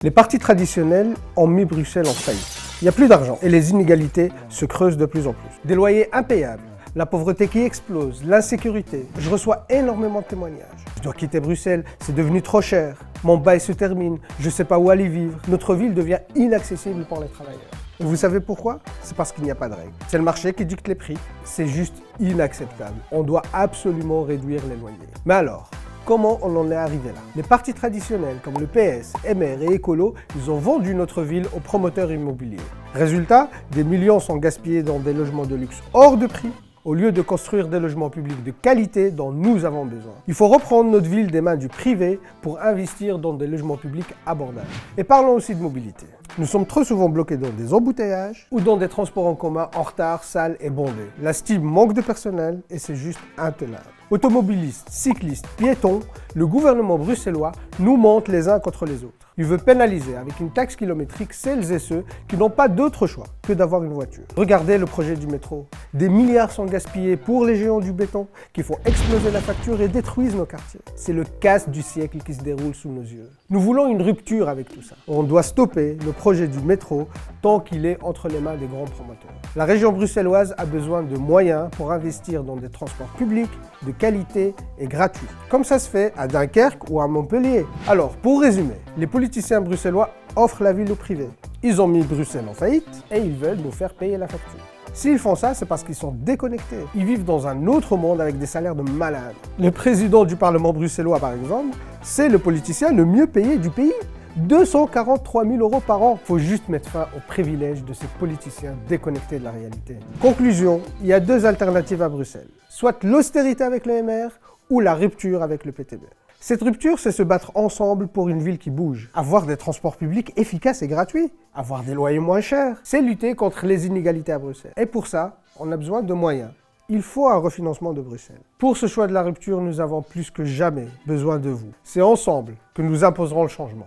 Les partis traditionnels ont mis Bruxelles en faillite. Il n'y a plus d'argent et les inégalités se creusent de plus en plus. Des loyers impayables, la pauvreté qui explose, l'insécurité. Je reçois énormément de témoignages. Je dois quitter Bruxelles, c'est devenu trop cher. Mon bail se termine, je ne sais pas où aller vivre. Notre ville devient inaccessible pour les travailleurs. Et vous savez pourquoi? C'est parce qu'il n'y a pas de règles. C'est le marché qui dicte les prix. C'est juste inacceptable. On doit absolument réduire les loyers. Mais alors, comment on en est arrivé là? Les partis traditionnels comme le PS, MR et Écolo, ils ont vendu notre ville aux promoteurs immobiliers. Résultat, des millions sont gaspillés dans des logements de luxe hors de prix, au lieu de construire des logements publics de qualité dont nous avons besoin. Il faut reprendre notre ville des mains du privé pour investir dans des logements publics abordables. Et parlons aussi de mobilité. Nous sommes trop souvent bloqués dans des embouteillages ou dans des transports en commun en retard, sales et bondés. La STIB manque de personnel et c'est juste intenable. Automobilistes, cyclistes, piétons, le gouvernement bruxellois nous monte les uns contre les autres. Il veut pénaliser avec une taxe kilométrique celles et ceux qui n'ont pas d'autre choix que d'avoir une voiture. Regardez le projet du métro. Des milliards sont gaspillés pour les géants du béton qui font exploser la facture et détruisent nos quartiers. C'est le casse du siècle qui se déroule sous nos yeux. Nous voulons une rupture avec tout ça. On doit stopper le projet du métro tant qu'il est entre les mains des grands promoteurs. La région bruxelloise a besoin de moyens pour investir dans des transports publics de qualité et gratuits, comme ça se fait à Dunkerque ou à Montpellier. Alors, pour résumer, les politiciens bruxellois offrent la ville au privé. Ils ont mis Bruxelles en faillite et ils veulent nous faire payer la facture. S'ils font ça, c'est parce qu'ils sont déconnectés. Ils vivent dans un autre monde avec des salaires de malades. Le président du Parlement bruxellois, par exemple, c'est le politicien le mieux payé du pays. 243 000 € par an. Faut juste mettre fin aux privilèges de ces politiciens déconnectés de la réalité. Conclusion, il y a deux alternatives à Bruxelles. Soit l'austérité avec le MR ou la rupture avec le PTB. Cette rupture, c'est se battre ensemble pour une ville qui bouge. Avoir des transports publics efficaces et gratuits. Avoir des loyers moins chers. C'est lutter contre les inégalités à Bruxelles. Et pour ça, on a besoin de moyens. Il faut un refinancement de Bruxelles. Pour ce choix de la rupture, nous avons plus que jamais besoin de vous. C'est ensemble que nous imposerons le changement.